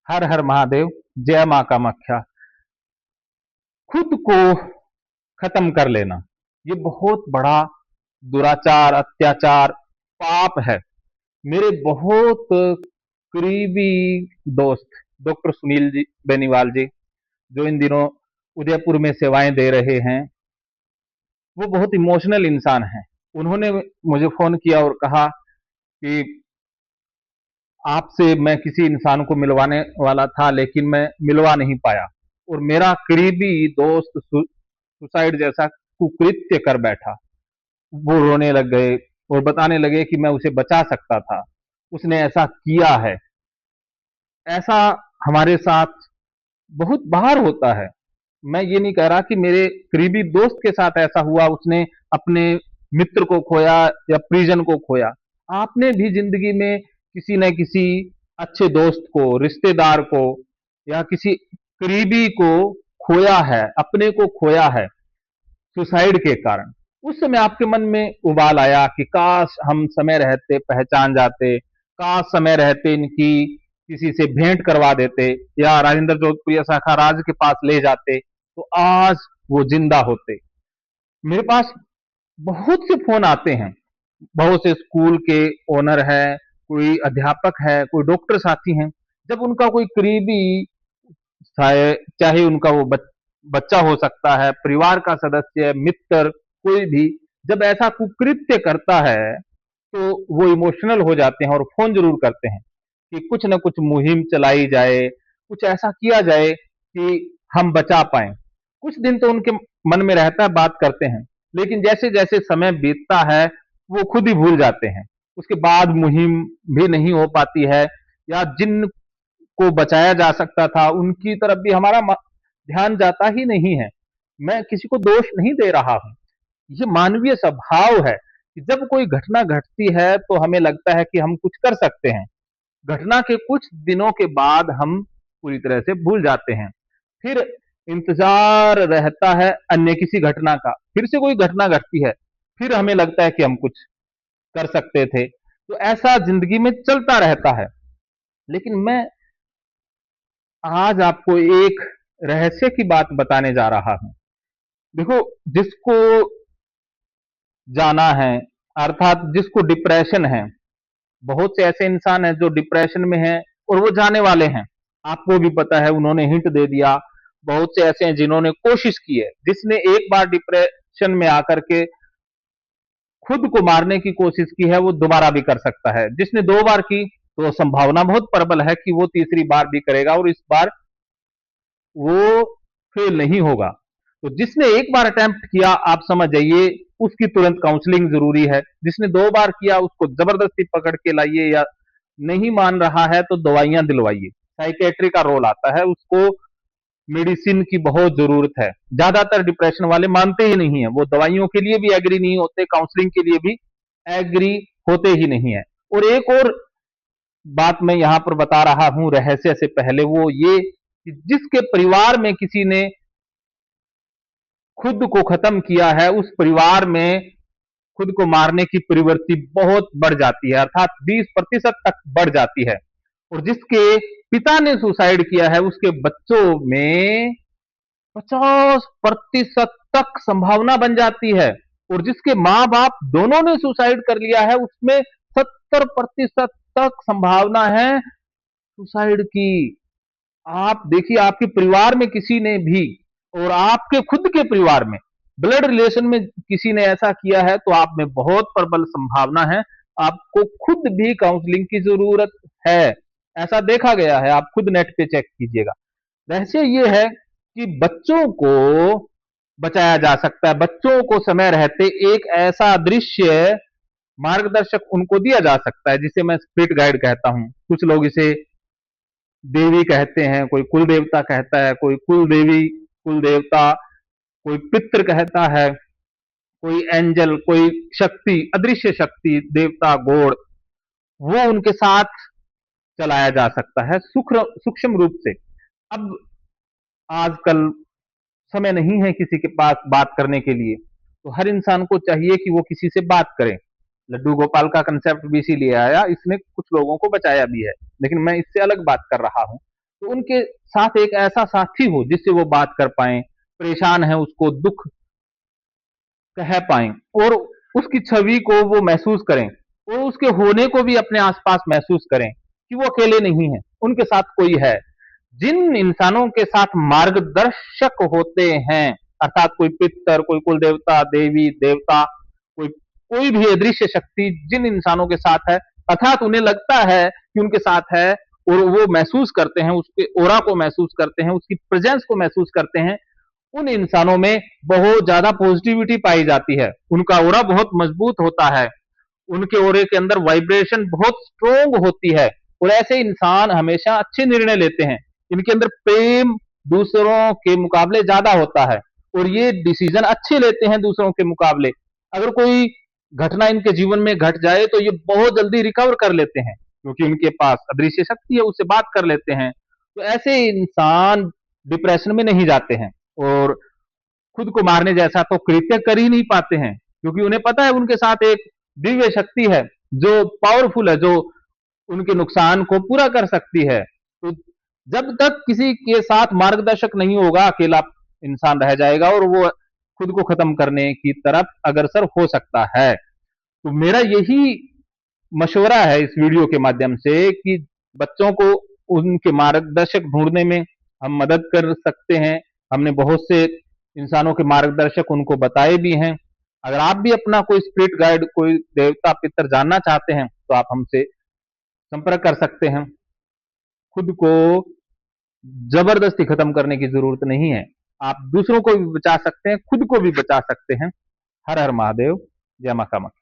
हर हर महादेव, जय मां कामाख्या। खुद को खत्म कर लेना, ये बहुत बड़ा दुराचार, अत्याचार, पाप है। मेरे बहुत करीबी दोस्त डॉक्टर सुनील जी बेनीवाल जी, जो इन दिनों उदयपुर में सेवाएं दे रहे हैं, वो बहुत इमोशनल इंसान हैं। उन्होंने मुझे फोन किया और कहा कि आपसे मैं किसी इंसान को मिलवाने वाला था, लेकिन मैं मिलवा नहीं पाया, और मेरा करीबी दोस्त सुसाइड जैसा कुकृत्य कर बैठा। वो रोने लग गए और बताने लगे कि मैं उसे बचा सकता था, उसने ऐसा किया है। ऐसा हमारे साथ बहुत बार होता है। मैं ये नहीं कह रहा कि मेरे करीबी दोस्त के साथ ऐसा हुआ, उसने अपने मित्र को खोया या परिजन को खोया। आपने भी जिंदगी में किसी न किसी अच्छे दोस्त को, रिश्तेदार को, या किसी करीबी को खोया है, अपने को खोया है सुसाइड के कारण। उस समय आपके मन में उबाल आया कि काश हम समय रहते पहचान जाते, काश समय रहते इनकी किसी से भेंट करवा देते, या राजेंद्र जोधपुरी या शाखा राज के पास ले जाते, तो आज वो जिंदा होते। मेरे पास बहुत से फोन आते हैं, बहुत से स्कूल के ओनर है, कोई अध्यापक है, कोई डॉक्टर साथी हैं। जब उनका कोई करीबी, चाहे चाहे उनका वो बच्चा हो सकता है, परिवार का सदस्य, मित्र, कोई भी, जब ऐसा कुकृत्य करता है तो वो इमोशनल हो जाते हैं और फोन जरूर करते हैं कि कुछ न कुछ मुहिम चलाई जाए, कुछ ऐसा किया जाए कि हम बचा पाए। कुछ दिन तो उनके मन में रहता है, बात करते हैं, लेकिन जैसे जैसे समय बीतता है वो खुद ही भूल जाते हैं। उसके बाद मुहिम भी नहीं हो पाती है, या जिन को बचाया जा सकता था उनकी तरफ भी हमारा ध्यान जाता ही नहीं है। मैं किसी को दोष नहीं दे रहा हूं, ये मानवीय स्वभाव है कि जब कोई घटना घटती है तो हमें लगता है कि हम कुछ कर सकते हैं। घटना के कुछ दिनों के बाद हम पूरी तरह से भूल जाते हैं। फिर इंतजार रहता है अन्य किसी घटना का, फिर से कोई घटना घटती है, फिर हमें लगता है कि हम कुछ कर सकते थे। तो ऐसा जिंदगी में चलता रहता है। लेकिन मैं आज आपको एक रहस्य की बात बताने जा रहा हूं। देखो, जिसको जाना है, अर्थात जिसको डिप्रेशन है, बहुत से ऐसे इंसान हैं जो डिप्रेशन में हैं और वो जाने वाले हैं। आपको भी पता है, उन्होंने हिंट दे दिया। बहुत से ऐसे हैं जिन्होंने कोशिश की है। जिसने एक बार डिप्रेशन में आकर के खुद को मारने की कोशिश की है, वो दोबारा भी कर सकता है। जिसने दो बार की, तो संभावना बहुत प्रबल है कि वो तीसरी बार भी करेगा और इस बार वो फेल नहीं होगा। तो जिसने एक बार अटेम्प्ट किया, आप समझ जाइए उसकी तुरंत काउंसलिंग जरूरी है। जिसने दो बार किया उसको जबरदस्ती पकड़ के लाइए, या नहीं मान रहा है तो दवाइयां दिलवाइए। साइकेट्री का रोल आता है, उसको मेडिसिन की बहुत जरूरत है। ज्यादातर डिप्रेशन वाले मानते ही नहीं है, वो दवाइयों के लिए भी एग्री नहीं होते, काउंसलिंग के लिए भी एग्री होते ही नहीं है। और एक और बात मैं यहां पर बता रहा हूं रहस्य से पहले, वो ये कि जिसके परिवार में किसी ने खुद को खत्म किया है, उस परिवार में खुद को मारने की प्रवृत्ति बहुत बढ़ जाती है, अर्थात 20% तक बढ़ जाती है। और जिसके पिता ने सुसाइड किया है, उसके बच्चों में 50% तक संभावना बन जाती है। और जिसके मां बाप दोनों ने सुसाइड कर लिया है, उसमें 70% तक संभावना है सुसाइड की। आप देखिए, आपके परिवार में किसी ने भी, और आपके खुद के परिवार में, ब्लड रिलेशन में किसी ने ऐसा किया है, तो आप में बहुत प्रबल संभावना है आपको खुद भी काउंसलिंग की जरूरत है। ऐसा देखा गया है, आप खुद नेट पे चेक कीजिएगा। रहस्य ये है कि बच्चों को बचाया जा सकता है। बच्चों को समय रहते एक ऐसा दृश्य, मार्गदर्शक उनको दिया जा सकता है, जिसे मैं स्पिरिट गाइड कहता हूं। कुछ लोग इसे देवी कहते हैं, कोई कुल देवता कहता है, कोई कुल देवी, कुल देवता, कोई पितृ कहता है, कोई एंजल, कोई शक्ति, अदृश्य शक्ति, देवता, गॉड, वो उनके साथ चलाया जा सकता है सूक्ष्म रूप से। अब आजकल समय नहीं है किसी के पास बात करने के लिए, तो हर इंसान को चाहिए कि वो किसी से बात करे। लड्डू गोपाल का कंसेप्ट भी इसीलिए आया, इसने कुछ लोगों को बचाया भी है। लेकिन मैं इससे अलग बात कर रहा हूं। तो उनके साथ एक ऐसा साथी हो जिससे वो बात कर पाए, परेशान है उसको दुख कह पाएं और उसकी छवि को वो महसूस करें और उसके होने को भी अपने आसपास महसूस करें कि वो अकेले नहीं है, उनके साथ कोई है। जिन इंसानों के साथ मार्गदर्शक होते हैं, अर्थात कोई पितर, कोई कुल देवता, देवी, देवता, कोई कोई भी अदृश्य शक्ति जिन इंसानों के साथ है, अर्थात उन्हें लगता है कि उनके साथ है और वो महसूस करते हैं, उसके ओरा को महसूस करते हैं, उसकी प्रेजेंस को महसूस करते हैं, उन इंसानों में बहुत ज्यादा पॉजिटिविटी पाई जाती है, उनका ओरा बहुत मजबूत होता है, उनके ओरे के अंदर वाइब्रेशन बहुत स्ट्रोंग होती है और ऐसे इंसान हमेशा अच्छे निर्णय लेते हैं। इनके अंदर प्रेम दूसरों के मुकाबले ज्यादा होता है और ये डिसीजन अच्छे लेते हैं दूसरों के मुकाबले। अगर कोई घटना इनके जीवन में घट जाए तो ये बहुत जल्दी रिकवर कर लेते हैं क्योंकि उनके पास अदृश्य शक्ति है, उससे बात कर लेते हैं। तो ऐसे इंसान डिप्रेशन में नहीं जाते हैं और खुद को मारने जैसा तो कृत्य कर ही नहीं पाते हैं क्योंकि उन्हें पता है उनके साथ एक दिव्य शक्ति है जो पावरफुल है, जो उनके नुकसान को पूरा कर सकती है। तो जब तक किसी के साथ मार्गदर्शक नहीं होगा, अकेला इंसान रह जाएगा और वो खुद को खत्म करने की तरफ अग्रसर हो सकता है। तो मेरा यही मशवरा है इस वीडियो के माध्यम से कि बच्चों को उनके मार्गदर्शक ढूंढने में हम मदद कर सकते हैं। हमने बहुत से इंसानों के मार्गदर्शक उनको बताए भी हैं। अगर आप भी अपना कोई स्पिरिट गाइड, कोई देवता पितर जानना चाहते हैं तो आप हमसे संपर्क कर सकते हैं। खुद को जबरदस्ती खत्म करने की जरूरत नहीं है। आप दूसरों को भी बचा सकते हैं, खुद को भी बचा सकते हैं। हर हर महादेव, जय मां कामाख्या।